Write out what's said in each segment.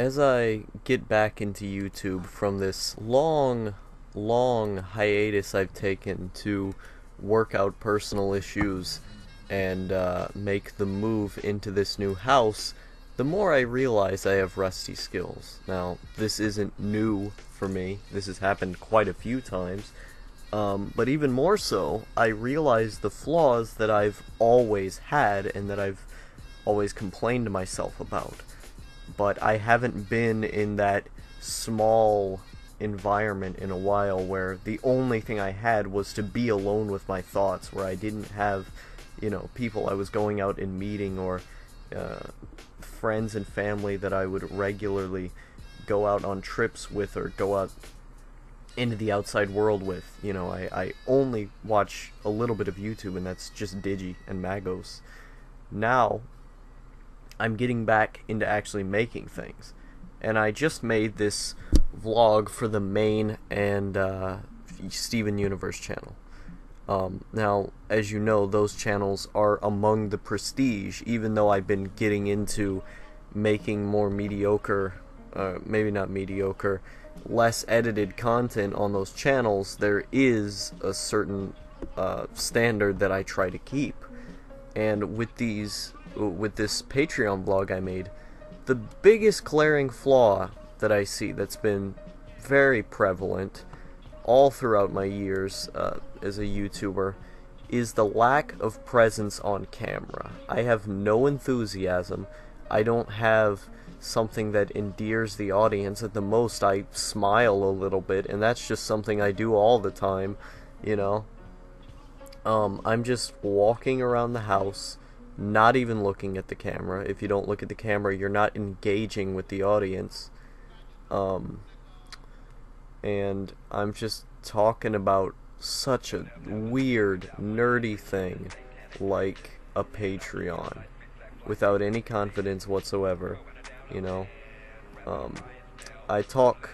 As I get back into YouTube from this long, long hiatus I've taken to work out personal issues and make the move into this new house, the more I realize I have rusty skills. Now, this isn't new for me. This has happened quite a few times. But even more so, I realize the flaws that I've always had and that I've always complained to myself about. But I haven't been in that small environment in a while where the only thing I had was to be alone with my thoughts, where I didn't have, people I was going out and meeting, or friends and family that I would regularly go out on trips with or go out into the outside world with. I only watch a little bit of YouTube, and that's just Digi and Magos. Now I'm getting back into actually making things, and I just made this vlog for the main and Steven Universe channel. Now, as you know, those channels are among the prestige, even though I've been getting into making more mediocre, maybe not mediocre, less edited content on those channels. There is a certain standard that I try to keep, and with this Patreon vlog I made, the biggest glaring flaw that I see that's been very prevalent all throughout my years as a YouTuber is the lack of presence on camera. I have no enthusiasm. I don't have something that endears the audience. At the most, I smile a little bit, and that's just something I do all the time, I'm just walking around the house, not even looking at the camera. If you don't look at the camera, you're not engaging with the audience. And I'm just talking about such a weird, nerdy thing like a Patreon without any confidence whatsoever, I talk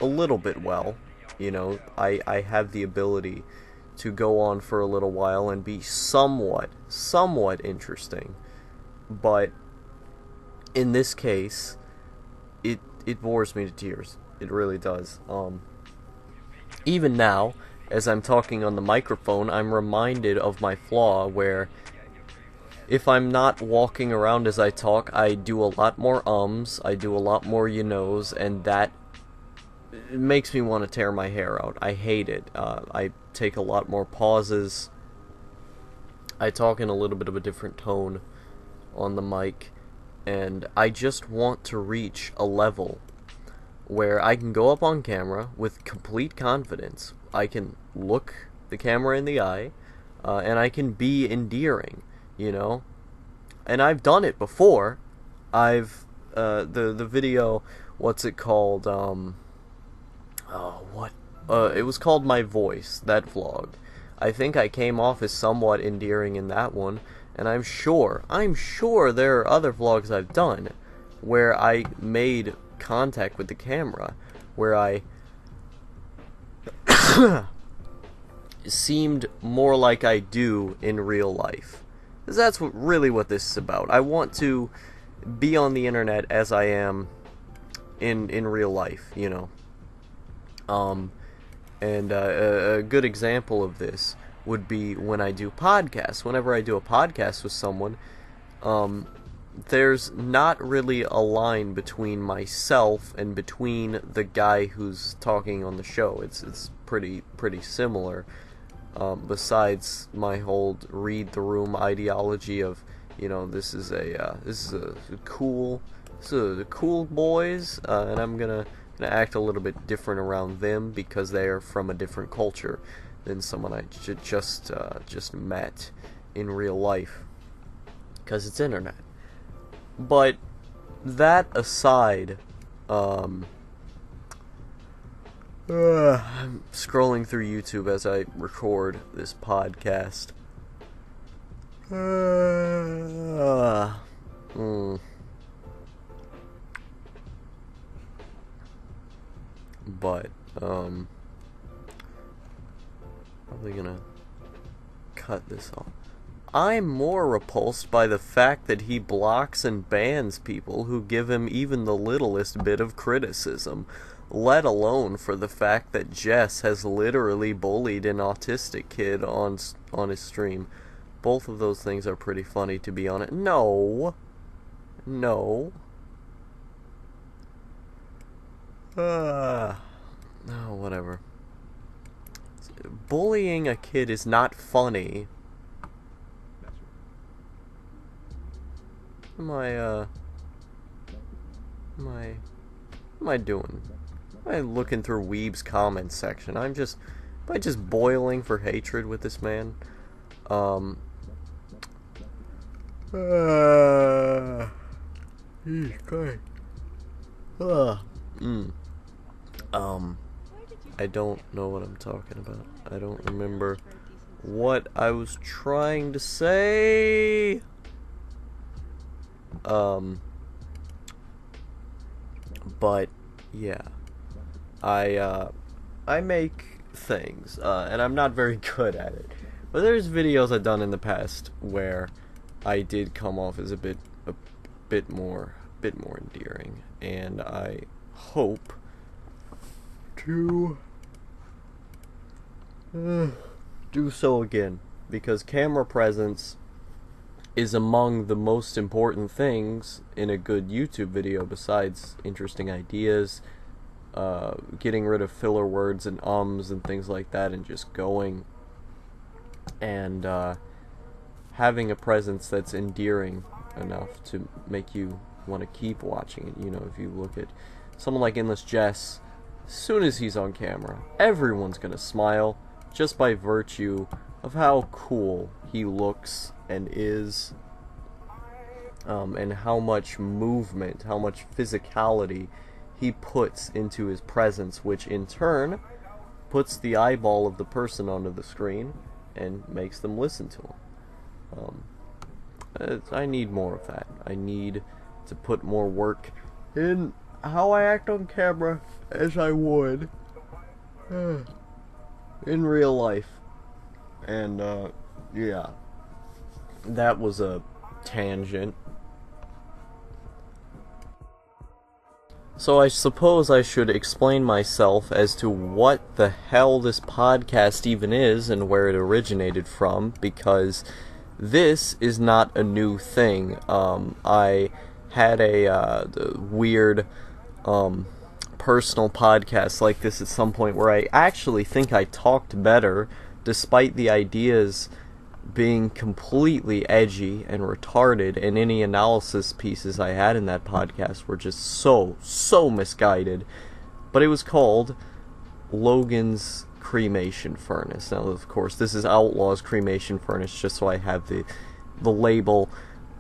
a little bit well, I have the ability to go on for a little while and be somewhat interesting, but in this case, it bores me to tears. It really does. Even now, as I'm talking on the microphone, I'm reminded of my flaw where if I'm not walking around as I talk, I do a lot more ums, I do a lot more you-knows, and that makes me want to tear my hair out. I hate it. I take a lot more pauses. I talk in a little bit of a different tone on the mic, and I just want to reach a level where I can go up on camera with complete confidence. I can look the camera in the eye, and I can be endearing, and I've done it before. I've the video, what's it called? It was called My Voice, that vlog. I think I came off as somewhat endearing in that one, and I'm sure there are other vlogs I've done where I made contact with the camera, where I seemed more like I do in real life. Because that's really what this is about. I want to be on the internet as I am in real life, And a good example of this would be when I do podcasts. Whenever I do a podcast with someone, there's not really a line between myself and between the guy who's talking on the show. It's pretty similar. Besides my whole read the room ideology of, this is a cool boys, and I'm gonna act a little bit different around them because they are from a different culture than someone I just met in real life, because it's internet. But that aside, I'm scrolling through YouTube as I record this podcast. But, probably gonna cut this off. I'm more repulsed by the fact that he blocks and bans people who give him even the littlest bit of criticism, let alone for the fact that Jess has literally bullied an autistic kid on his stream. Both of those things are pretty funny, to be honest. No. No. Oh, whatever. Bullying a kid is not funny. What am I doing? I'm looking through Weeb's comments section. Am I just boiling for hatred with this man? He's great. I don't know what I'm talking about. I don't remember what I was trying to say. But yeah, I make things, and I'm not very good at it. But there's videos I've done in the past where I did come off as a bit more endearing, and I hope to do so again, because camera presence is among the most important things in a good YouTube video, besides interesting ideas, getting rid of filler words and ums and things like that, and just going, and having a presence that's endearing enough to make you want to keep watching it. You know, if you look at someone like Endless Jess, as soon as he's on camera, everyone's gonna smile, just by virtue of how cool he looks and is, and how much movement, how much physicality he puts into his presence, which in turn puts the eyeball of the person onto the screen and makes them listen to him. I need more of that. I need to put more work in how I act on camera as I would in real life. And yeah, that was a tangent. So I suppose I should explain myself as to what the hell this podcast even is and where it originated from, because this is not a new thing. I had a weird personal podcast like this at some point where I actually think I talked better, despite the ideas being completely edgy and retarded, and any analysis pieces I had in that podcast were just so misguided. But it was called Logan's Cremation Furnace. Now, of course, this is Outlaw's Cremation Furnace, just so I have the label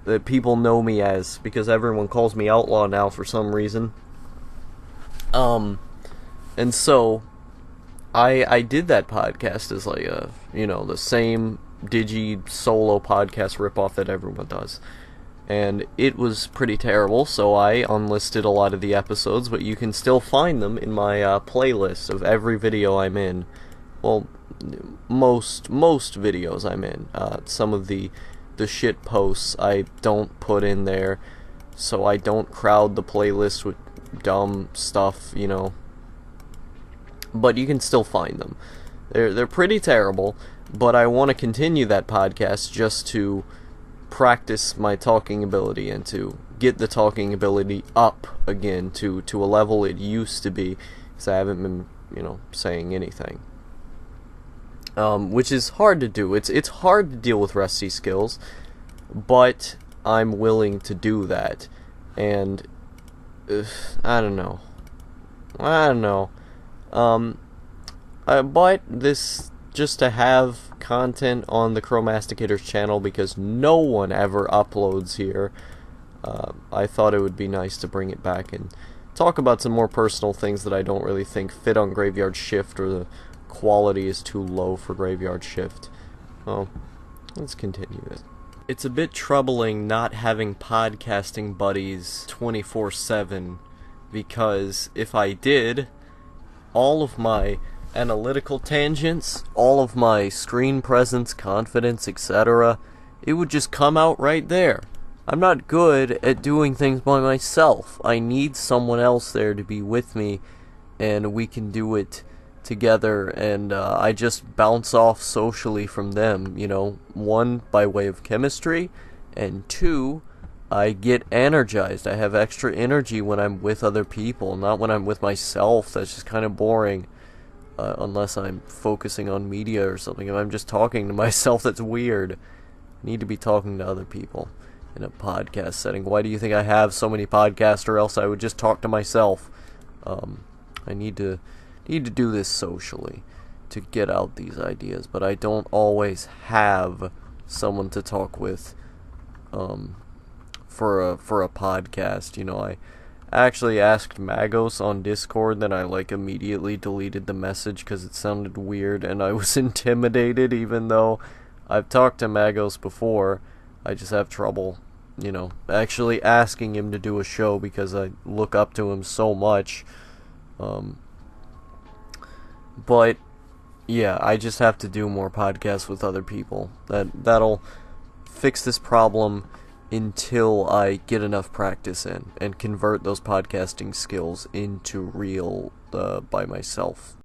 that people know me as, because everyone calls me Outlaw now for some reason. And so I did that podcast as like a, the same Digi solo podcast ripoff that everyone does. And it was pretty terrible, so I unlisted a lot of the episodes, but you can still find them in my playlist of every video I'm in. Well, most videos I'm in. Some of the shit posts I don't put in there, so I don't crowd the playlist with dumb stuff, But you can still find them. They're pretty terrible, but I want to continue that podcast just to practice my talking ability and to get the talking ability up again to a level it used to be, because I haven't been, saying anything. Which is hard to do. It's hard to deal with rusty skills, but I'm willing to do that. And I don't know. But this, just to have content on the Chromasticator's channel, because no one ever uploads here, I thought it would be nice to bring it back and talk about some more personal things that I don't really think fit on Graveyard Shift, or the quality is too low for Graveyard Shift. Well, let's continue it. It's a bit troubling not having podcasting buddies 24/7, because if I did, all of my analytical tangents, all of my screen presence, confidence, etc., it would just come out right there. I'm not good at doing things by myself. I need someone else there to be with me, and we can do it together, and I just bounce off socially from them, one, by way of chemistry, and two, I get energized. I have extra energy when I'm with other people, not when I'm with myself. That's just kind of boring, unless I'm focusing on media or something. If I'm just talking to myself, that's weird. I need to be talking to other people in a podcast setting. Why do you think I have so many podcasts, or else I would just talk to myself? I need to do this socially to get out these ideas, but I don't always have someone to talk with for a podcast. I actually asked Magos on Discord, then I immediately deleted the message because it sounded weird and I was intimidated, even though I've talked to Magos before. I just have trouble actually asking him to do a show because I look up to him so much. But yeah, I just have to do more podcasts with other people. That'll fix this problem until I get enough practice in and convert those podcasting skills into real by myself